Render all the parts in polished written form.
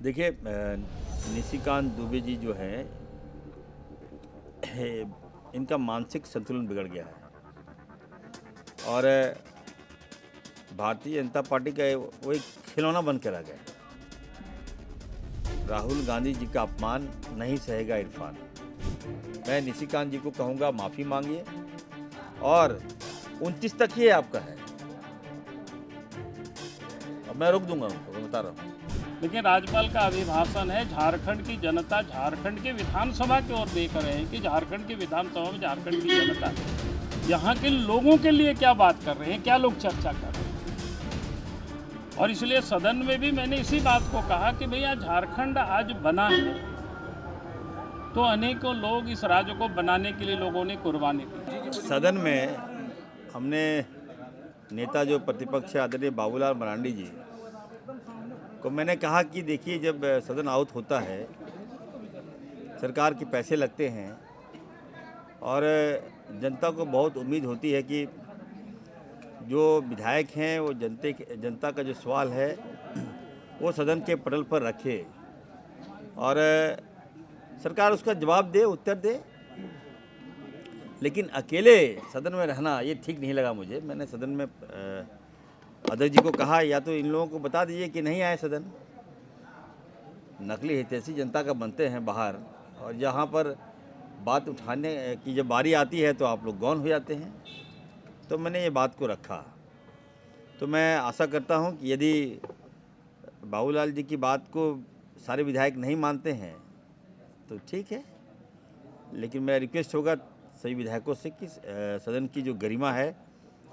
देखिए निशिकांत दुबे जी जो हैं इनका मानसिक संतुलन बिगड़ गया है और भारतीय जनता पार्टी का वो एक खिलौना बन के रह गया है। राहुल गांधी जी का अपमान नहीं सहेगा इरफान। मैं निशिकांत जी को कहूँगा माफ़ी मांगिए और 29 तक ही आपका है। अब मैं रोक दूंगा उनको, मैं बता रहा हूँ। लेकिन राज्यपाल का अभिभाषण है, झारखंड की जनता झारखंड के विधानसभा की ओर देख रहे हैं कि झारखंड की विधानसभा में झारखंड की जनता यहाँ के लोगों के लिए क्या बात कर रहे हैं, क्या लोग चर्चा कर रहे हैं। और इसलिए सदन में भी मैंने इसी बात को कहा कि भैया झारखंड आज बना है तो अनेकों लोग इस राज्य को बनाने के लिए लोगों ने कुर्बानी दी। सदन में हमने नेता जो प्रतिपक्ष आदरणीय बाबूलाल मरांडी जी को मैंने कहा कि देखिए, जब सदन आउट होता है, सरकार के पैसे लगते हैं और जनता को बहुत उम्मीद होती है कि जो विधायक हैं वो जनता का जो सवाल है वो सदन के पटल पर रखे और सरकार उसका जवाब दे, उत्तर दे। लेकिन अकेले सदन में रहना ये ठीक नहीं लगा मुझे। मैंने सदन में अध्यक्ष जी को कहा, या तो इन लोगों को बता दीजिए कि नहीं आए सदन। नकली हितैषी जनता का बनते हैं बाहर, और यहाँ पर बात उठाने की जब बारी आती है तो आप लोग गौन हो जाते हैं। तो मैंने ये बात को रखा। तो मैं आशा करता हूँ कि यदि बाबूलाल जी की बात को सारे विधायक नहीं मानते हैं तो ठीक है, लेकिन मेरा रिक्वेस्ट होगा सभी विधायकों से कि सदन की जो गरिमा है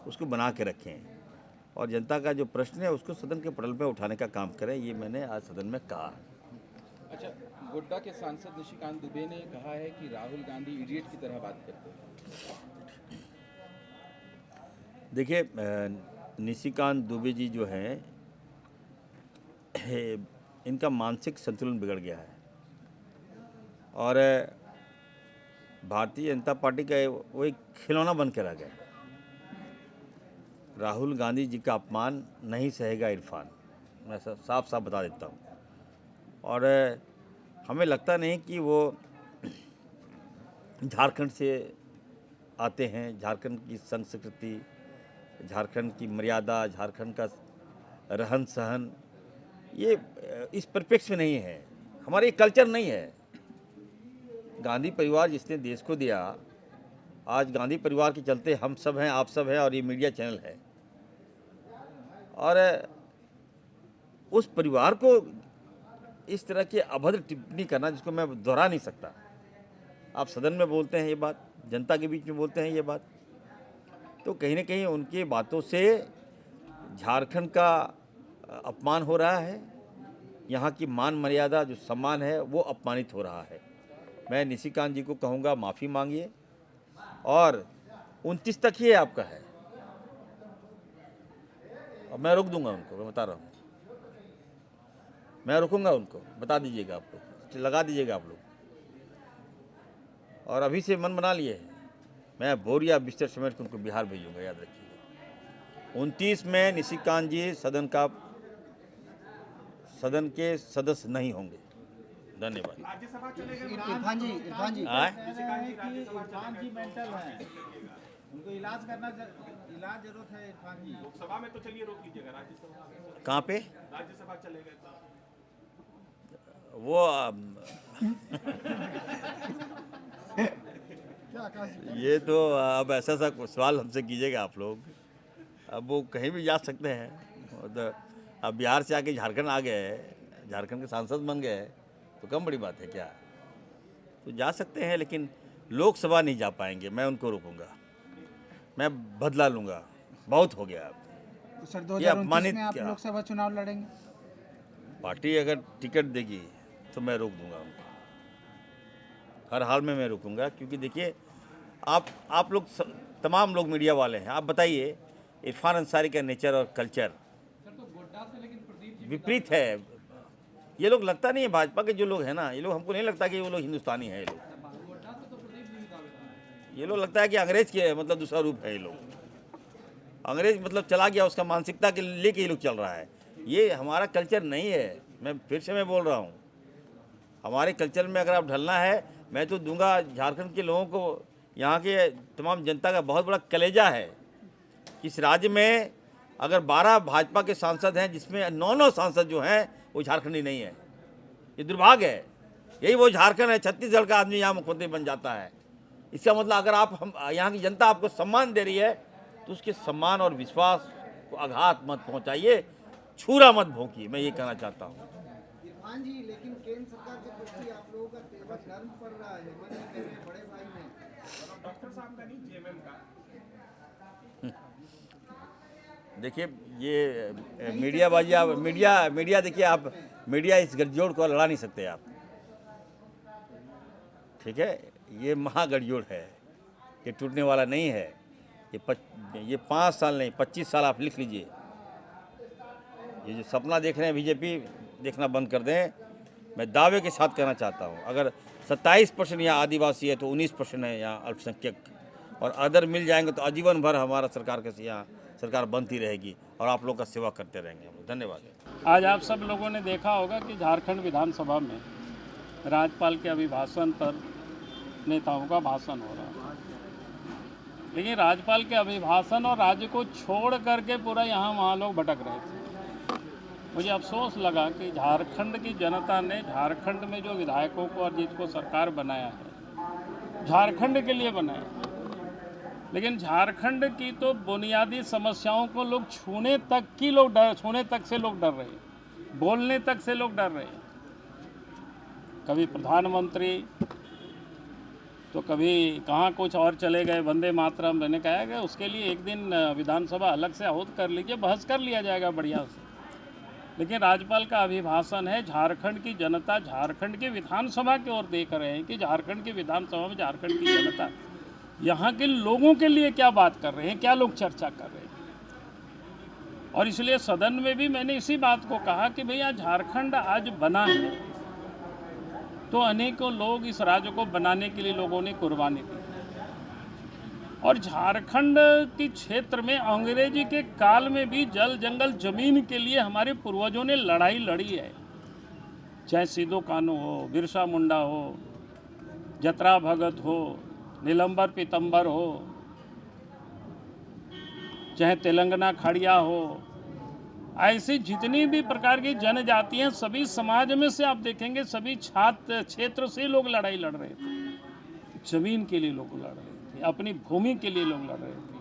उसको बना के रखें और जनता का जो प्रश्न है उसको सदन के पटल पर उठाने का काम करें। ये मैंने आज सदन में कहा। अच्छा, गोड्डा के सांसद निशिकांत दुबे ने कहा है कि राहुल गांधी इडियट की तरह बात करते हैं। देखिए निशिकांत दुबे जी जो हैं इनका मानसिक संतुलन बिगड़ गया है और भारतीय जनता पार्टी का वो एक खिलौना बन के रह गया है। राहुल गांधी जी का अपमान नहीं सहेगा इरफान। मैं साफ साफ बता देता हूँ। और हमें लगता नहीं कि वो झारखंड से आते हैं। झारखंड की संस्कृति, झारखंड की मर्यादा, झारखंड का रहन सहन ये इस परिप्रेक्ष्य में नहीं है। हमारे कल्चर नहीं है। गांधी परिवार जिसने देश को दिया, आज गांधी परिवार के चलते हम सब हैं, आप सब हैं और ये मीडिया चैनल है। और उस परिवार को इस तरह की अभद्र टिप्पणी करना, जिसको मैं दोहरा नहीं सकता। आप सदन में बोलते हैं ये बात, जनता के बीच में बोलते हैं ये बात, तो कहीं ना कहीं उनकी बातों से झारखंड का अपमान हो रहा है। यहाँ की मान मर्यादा, जो सम्मान है, वो अपमानित हो रहा है। मैं निशिकांत जी को कहूँगा माफ़ी मांगिए और 29 तक ही आपका है। अब मैं रोक दूंगा उनको, मैं बता रहा हूँ। मैं रुकूंगा उनको, बता दीजिएगा आप लोग, लगा दीजिएगा आप लोग। और अभी से मन बना लिए है, मैं बोरिया बिस्तर समेट उनको बिहार भेजूंगा, याद रखिएगा। 29 में निशिकांत जी सदन के सदस्य नहीं होंगे। धन्यवाद। राज्यसभा चले गए इरफान जी आए? इरफान जी मेंटल हैं, उनको इलाज जरूरत है। इरफान जी लोकसभा में तो चलिए रोक लीजिएगा, राज्यसभा कहाँ पे? राज्यसभा चले गए तो वो ये तो अब ऐसा सवाल हमसे कीजिएगा आप लोग। अब वो कहीं भी जा सकते हैं। तो अब बिहार से आके झारखंड आ गए, झारखंड के सांसद बन गए, तो कम बड़ी बात है क्या? तो जा सकते हैं, लेकिन लोकसभा नहीं जा पाएंगे। मैं उनको रोकूंगा, मैं बदला लूँगा। बहुत हो गया अब। तो सर 2029 में आप लोकसभा चुनाव लड़ेंगे? पार्टी अगर टिकट देगी तो मैं रोक दूंगा उनको। हर हाल में मैं रोकूंगा, क्योंकि देखिए आप लोग तमाम लोग मीडिया वाले हैं। आप बताइए, इरफान अंसारी का नेचर और कल्चर विपरीत है। ये लोग लगता नहीं है भाजपा के जो लोग हैं ना, ये लोग, हमको नहीं लगता कि वो लोग हिंदुस्तानी हैं। ये लोग लगता है कि अंग्रेज के मतलब दूसरा रूप है। ये लोग अंग्रेज मतलब चला गया, उसका मानसिकता के लेके ये लोग चल रहा है। ये हमारा कल्चर नहीं है। मैं फिर से मैं बोल रहा हूँ, हमारे कल्चर में अगर आप ढलना है, मैं तो दूंगा। झारखंड के लोगों को, यहाँ के तमाम जनता का बहुत बड़ा कलेजा है। इस राज्य में अगर 12 भाजपा के सांसद हैं, जिसमें 9 सांसद जो हैं वो झारखंडी नहीं है। ये दुर्भाग्य है। यही वो झारखंड है, छत्तीसगढ़ का आदमी यहाँ मुख्यमंत्री बन जाता है। इसका मतलब अगर आप यहाँ की जनता आपको सम्मान दे रही है तो उसके सम्मान और विश्वास को आघात मत पहुँचाइए, छुरा मत भोंकिए। मैं ये कहना चाहता हूँ। इरफान जी, लेकिन केंद्र सरकार के प्रति आप लोगों का तेवर नर्म पड़ रहा है। हेमंत जी कह रहे हैं बड़े भाई ने, डॉक्टर साहब का नहीं, जेएमएम का। देखिए, ये मीडियाबाजी, आप मीडिया देखिए, आप मीडिया इस गठजोड़ को लड़ा नहीं सकते आप, ठीक है। ये महागठजोड़ है, ये टूटने वाला नहीं है। ये 5 साल नहीं, 25 साल आप लिख लीजिए। ये जो सपना देख रहे हैं बीजेपी, देखना बंद कर दें। मैं दावे के साथ कहना चाहता हूँ, अगर 27% यहाँ आदिवासी है तो 19% है यहाँ अल्पसंख्यक, और अदर मिल जाएंगे तो आजीवन भर हमारा सरकार के यहाँ सरकार बनती रहेगी और आप लोग का सेवा करते रहेंगे। धन्यवाद। आज आप सब लोगों ने देखा होगा कि झारखंड विधानसभा में राज्यपाल के अभिभाषण पर नेताओं का भाषण हो रहा है, लेकिन राज्यपाल के अभिभाषण और राज्य को छोड़ करके पूरा यहाँ वहाँ लोग भटक रहे थे। मुझे अफसोस लगा कि झारखंड की जनता ने झारखंड में जो विधायकों को और जिसको सरकार बनाया है, झारखंड के लिए बनाया है, लेकिन झारखंड की तो बुनियादी समस्याओं को लोग छूने तक से लोग डर रहे हैं, बोलने तक से लोग डर रहे हैं। कभी प्रधानमंत्री तो कभी कहाँ कुछ और चले गए, वंदे मातरम। मैंने कहा कि उसके लिए एक दिन विधानसभा अलग से आहूत कर लीजिए, बहस कर लिया जाएगा बढ़िया से। लेकिन राज्यपाल का अभिभाषण है, झारखंड की जनता झारखंड की विधानसभा की ओर देख रहे हैं कि झारखंड की विधानसभा में झारखंड की जनता यहाँ के लोगों के लिए क्या बात कर रहे हैं, क्या लोग चर्चा कर रहे हैं। और इसलिए सदन में भी मैंने इसी बात को कहा कि भैया झारखंड आज बना है तो अनेकों लोग इस राज्य को बनाने के लिए लोगों ने कुर्बानी दी, और झारखंड के क्षेत्र में अंग्रेजी के काल में भी जल जंगल जमीन के लिए हमारे पूर्वजों ने लड़ाई लड़ी है। चाहे सिद्धू कान्हू हो, बिरसा मुंडा हो, जतरा भगत हो, नीलंबर पीतंबर हो, चाहे तेलंगाना खड़िया हो, ऐसी जितनी भी प्रकार की जनजातियां, सभी समाज में से आप देखेंगे सभी छात्र क्षेत्र से लोग लड़ाई लड़ रहे थे। जमीन के लिए लोग लड़ रहे थे, अपनी भूमि के लिए लोग लड़ रहे थे।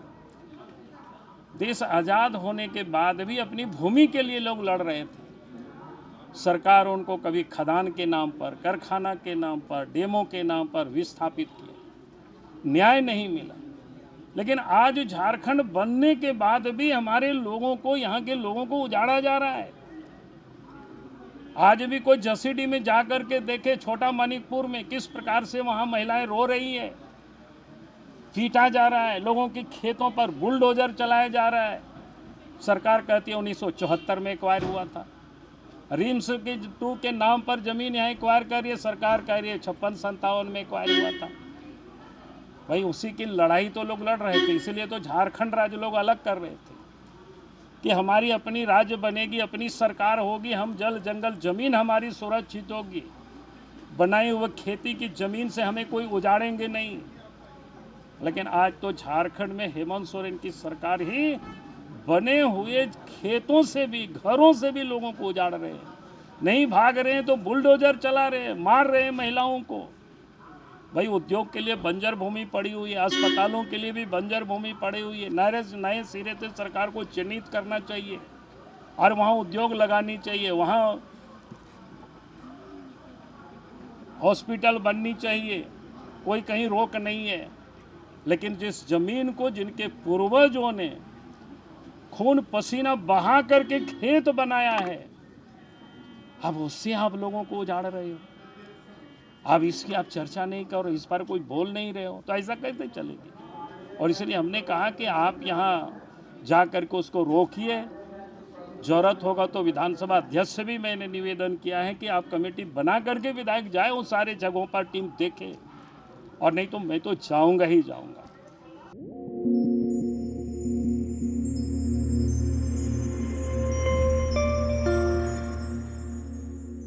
देश आज़ाद होने के बाद भी अपनी भूमि के लिए लोग लड़ रहे थे। सरकार उनको कभी खदान के नाम पर, कारखाना के नाम पर, डेमो के नाम पर विस्थापित किया, न्याय नहीं मिला। लेकिन आज झारखंड बनने के बाद भी हमारे लोगों को, यहाँ के लोगों को उजाड़ा जा रहा है। आज भी कोई जसीडी में जा कर के देखे, छोटा मानिकपुर में किस प्रकार से वहाँ महिलाएं रो रही है, पीटा जा रहा है, लोगों के खेतों पर बुलडोजर चलाया जा रहा है। सरकार कहती है 1974 में एक्वायर हुआ था। रिम्स के 2 के नाम पर जमीन यहाँ एक्वायर कर रही है, सरकार कह रही है 56-57 में एक्वायर हुआ था। भाई उसी की लड़ाई तो लोग लड़ रहे थे, इसलिए तो झारखंड राज्य लोग अलग कर रहे थे कि हमारी अपनी राज्य बनेगी, अपनी सरकार होगी, हम जल जंगल जमीन हमारी सुरक्षित होगी, बनाई हुई खेती की ज़मीन से हमें कोई उजाड़ेंगे नहीं। लेकिन आज तो झारखंड में हेमंत सोरेन की सरकार ही बने हुए खेतों से भी, घरों से भी लोगों को उजाड़ रहे हैं। नहीं भाग रहे हैं तो बुलडोजर चला रहे हैं, मार रहे हैं महिलाओं को। भाई उद्योग के लिए बंजर भूमि पड़ी हुई है, अस्पतालों के लिए भी बंजर भूमि पड़ी हुई है। नए सिरे से सरकार को चिन्हित करना चाहिए और वहाँ उद्योग लगानी चाहिए, वहाँ हॉस्पिटल बननी चाहिए, कोई कहीं रोक नहीं है। लेकिन जिस जमीन को जिनके पूर्वजों ने खून पसीना बहा करके खेत बनाया है, अब उससे आप लोगों को उजाड़ रहे हो। अब इसकी आप चर्चा नहीं करो, इस पर कोई बोल नहीं रहे हो, तो ऐसा कैसे चलेगी। और इसलिए हमने कहा कि आप यहाँ जा कर के उसको रोकिए। ज़रूरत होगा तो विधानसभा अध्यक्ष से भी मैंने निवेदन किया है कि आप कमेटी बना करके विधायक जाए, उन सारे जगहों पर टीम देखे, और नहीं तो मैं तो जाऊँगा ही जाऊँगा।